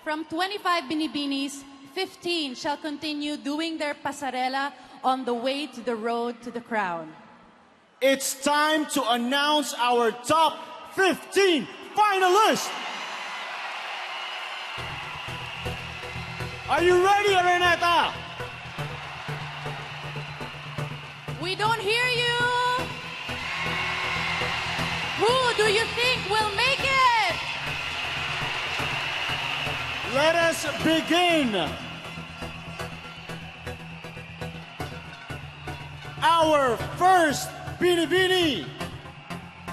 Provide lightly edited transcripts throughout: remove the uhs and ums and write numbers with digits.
From 25 binibinis, 15 shall continue doing their pasarela on the way to the road to the crown. It's time to announce our top 15 finalists! Are you ready, Renata? We don't hear you! Who do you think will make it? Let us begin. Our first Binibini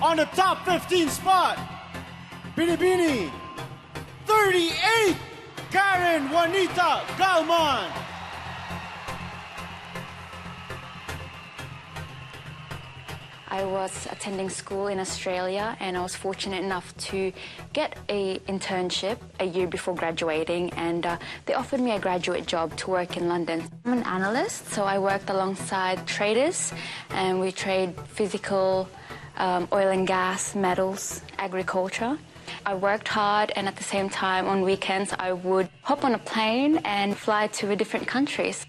on the top 15 spot. Binibini 38, Karen Juanita Galman. I was attending school in Australia, and I was fortunate enough to get an internship a year before graduating, and they offered me a graduate job to work in London. I'm an analyst, so I worked alongside traders, and we trade physical, oil and gas, metals, agriculture. I worked hard, and at the same time, on weekends, I would hop on a plane and fly to different countries.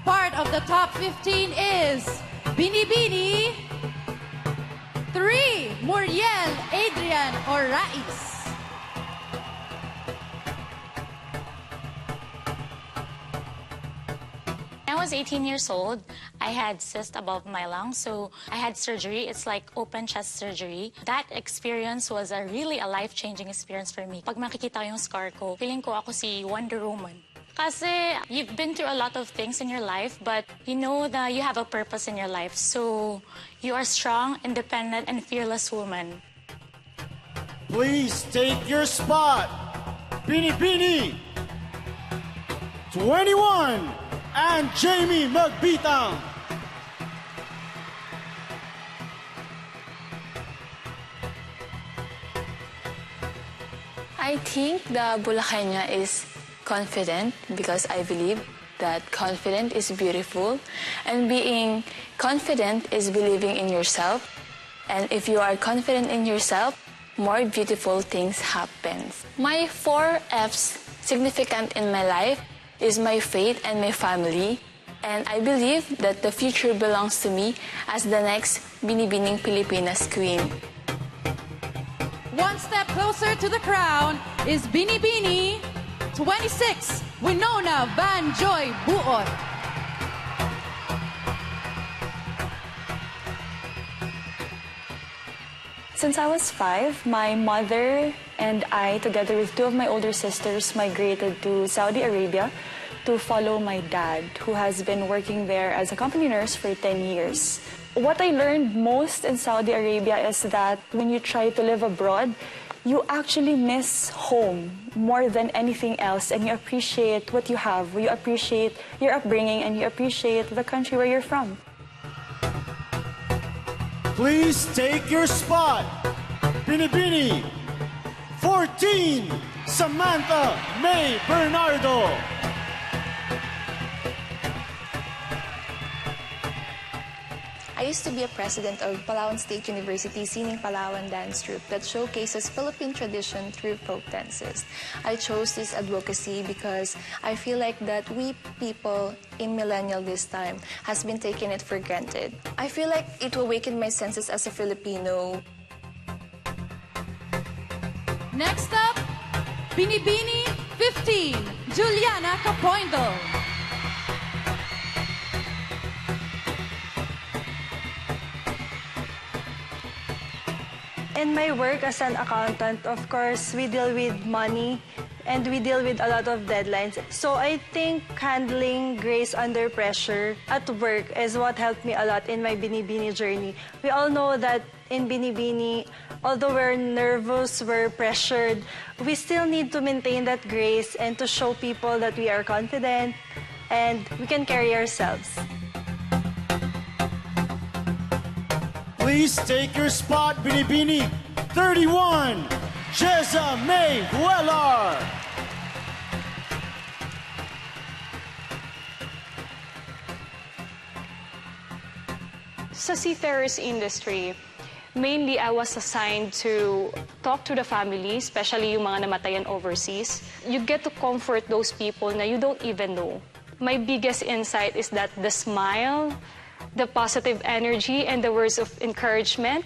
Part of the top 15 is Binibini 3, Muriel Adrian Orais. When I was 18 years old, I had cyst above my lung, so I had surgery. It's like open chest surgery. That experience was really a life-changing experience for me. Pag makikita yung scar ko, feeling ko ako si Wonder Woman. Kasi you've been through a lot of things in your life, but you know that you have a purpose in your life. So you are strong, independent, and fearless woman. Please take your spot. Binibini 21 and Jamie Magbitang. I think the Bulakeña is confident because I believe that confident is beautiful, and being confident is believing in yourself. And if you are confident in yourself, more beautiful things happen. My 4 F's significant in my life is my faith and my family, and I believe that the future belongs to me as the next Binibining Pilipinas Queen. One step closer to the crown is Binibini 26, Winona Van Joy Buot. Since I was 5, my mother and I, together with 2 of my older sisters, migrated to Saudi Arabia to follow my dad, who has been working there as a company nurse for 10 years. What I learned most in Saudi Arabia is that when you try to live abroad, you actually miss home more than anything else, and you appreciate what you have, you appreciate your upbringing, and you appreciate the country where you're from. Please take your spot. Binibini 14, Samantha May Bernardo. I used to be a president of Palawan State University Sining Palawan dance troupe that showcases Philippine tradition through folk dances. I chose this advocacy because I feel like that we people in millennial this time has been taking it for granted. I feel like it will awaken my senses as a Filipino. Next up, Binibini 15, Juliana Capondo. In my work as an accountant, of course, we deal with money and we deal with a lot of deadlines. So I think handling grace under pressure at work is what helped me a lot in my Binibini journey. We all know that in Binibini, although we're nervous, we're pressured, we still need to maintain that grace and to show people that we are confident and we can carry ourselves. Please take your spot, Binibini 31, Jeza May Huelar. Sa seafarers industry, Mainly, I was assigned to talk to the family, especially yung mga namatayan overseas. You get to comfort those people na you don't even know. My biggest insight is that the smile, the positive energy, and the words of encouragement,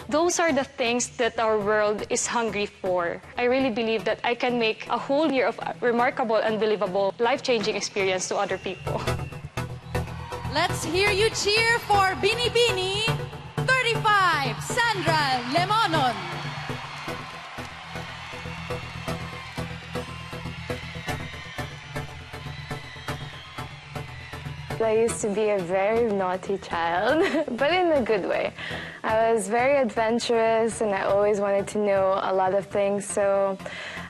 those are the things that our world is hungry for. I really believe that I can make a whole year of remarkable, unbelievable, life-changing experience to other people. Let's hear you cheer for Binibini 35, Sandra Lemonon. I used to be a very naughty child, but in a good way. I was very adventurous and I always wanted to know a lot of things, so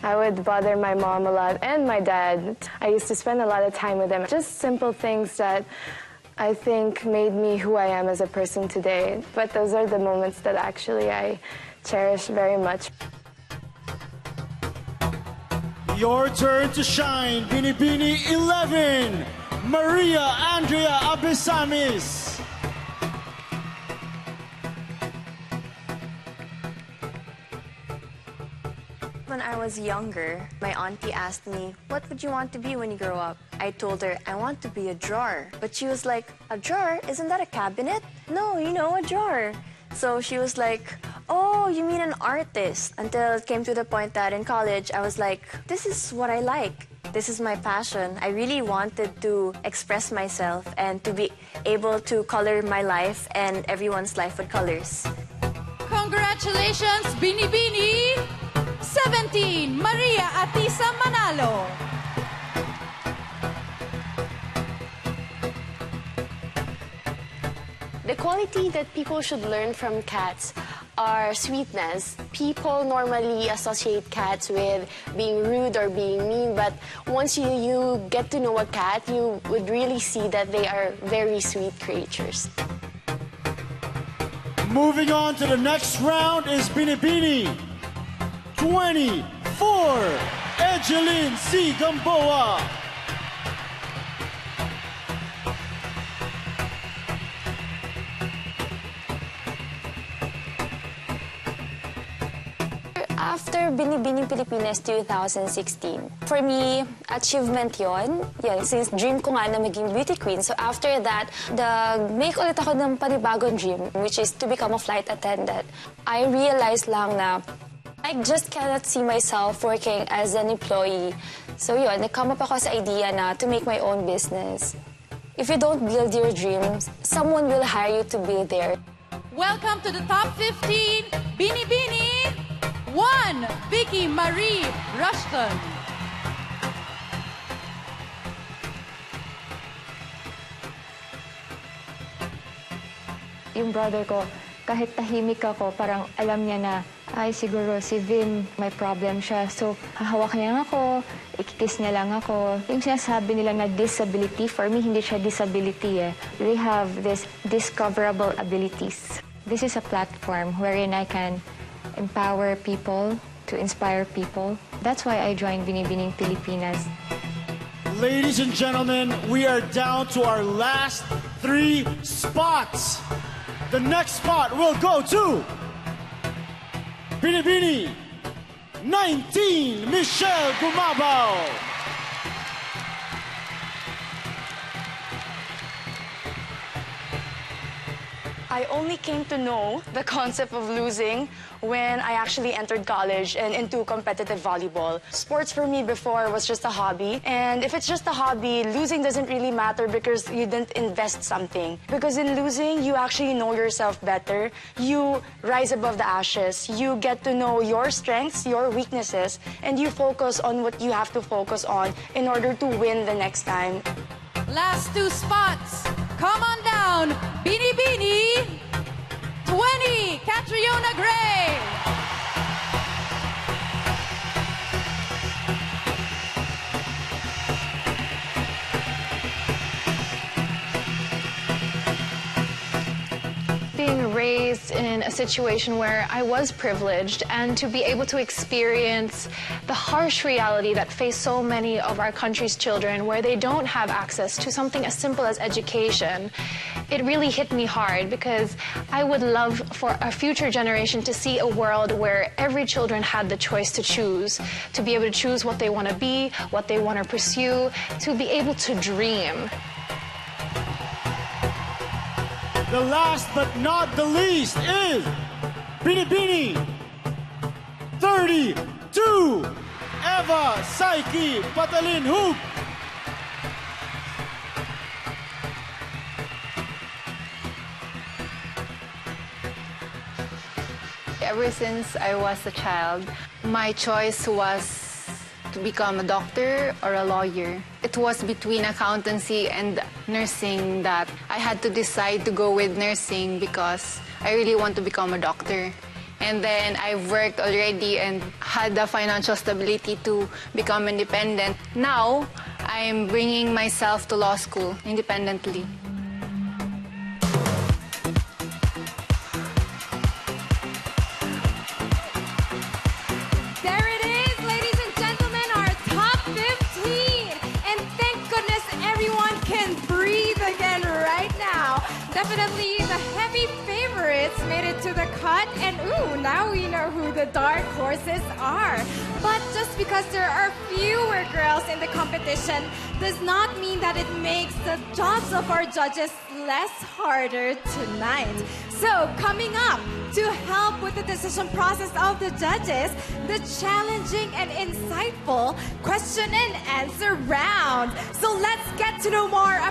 I would bother my mom a lot and my dad. I used to spend a lot of time with them. Just simple things that I think made me who I am as a person today. But those are the moments that actually I cherish very much. Your turn to shine, Binibini 11, Maria Andrea Abesamis. When I was younger, my auntie asked me, "What would you want to be when you grow up?" I told her, "I want to be a drawer." But she was like, "A drawer? Isn't that a cabinet?" "No, you know, a drawer." So she was like, "Oh, you mean an artist?" Until it came to the point that in college, I was like, this is what I like. This is my passion. I really wanted to express myself and to be able to color my life and everyone's life with colors. Congratulations, Binibini 17, Maria Atisa Manalo. The quality that people should learn from cats are sweetness. People normally associate cats with being rude or being mean, but once you get to know a cat, you would really see that they are very sweet creatures. Moving on to the next round is Binibini 24, Angeline C. Gamboa. After Bbg Pilipinas 2016, for me, achievement yon. Yan, since dream ko nga na maging beauty queen. So after that, make ulit ako ng panibagong dream, which is to become a flight attendant. I realized lang na I just cannot see myself working as an employee. So yun, nag-come up ako sa idea na to make my own business. If you don't build your dreams, someone will hire you to build there. Welcome to the top 15, Binibini 1, Vicky Marie Rushton. Yung brother ko, kahit tahimik ako, parang alam niya na, ay siguro si Vin, may problem siya. So, hahawakan niya ako, ikikiss niya lang ako. Yung sinasabi nila na disability, for me, hindi siya disability eh. They have this discoverable abilities. This is a platform wherein I can empower people, to inspire people. That's why I joined Bbg Pilipinas. Ladies and gentlemen, we are down to our last 3 spots. The next spot will go to Binibini 19, Michelle Gumabao. I only came to know the concept of losing when I actually entered college and into competitive volleyball. Sports for me before was just a hobby. And if it's just a hobby, losing doesn't really matter because you didn't invest something. Because in losing, you actually know yourself better. You rise above the ashes. You get to know your strengths, your weaknesses, and you focus on what you have to focus on in order to win the next time. Last 2 spots. Come on down, Binibini 20, Catriona Gray. Being raised raised in a situation where I was privileged, and to be able to experience the harsh reality that face so many of our country's children, where they don't have access to something as simple as education, it really hit me hard, because I would love for a future generation to see a world where every children had the choice to choose, to be able to choose what they want to be, what they want to pursue, to be able to dream. The last but not the least is Binibini 32, Eva Saiki Patalin Hug. Ever since I was a child, my choice was to become a doctor or a lawyer. It was between accountancy and nursing that I had to decide to go with nursing because I really want to become a doctor. And then I've worked already and had the financial stability to become independent. Now, I'm bringing myself to law school independently. Definitely the heavy favorites made it to the cut, and ooh, now we know who the dark horses are. But just because there are fewer girls in the competition does not mean that it makes the jobs of our judges less harder tonight. So coming up to help with the decision process of the judges, the challenging and insightful question and answer round. So let's get to know more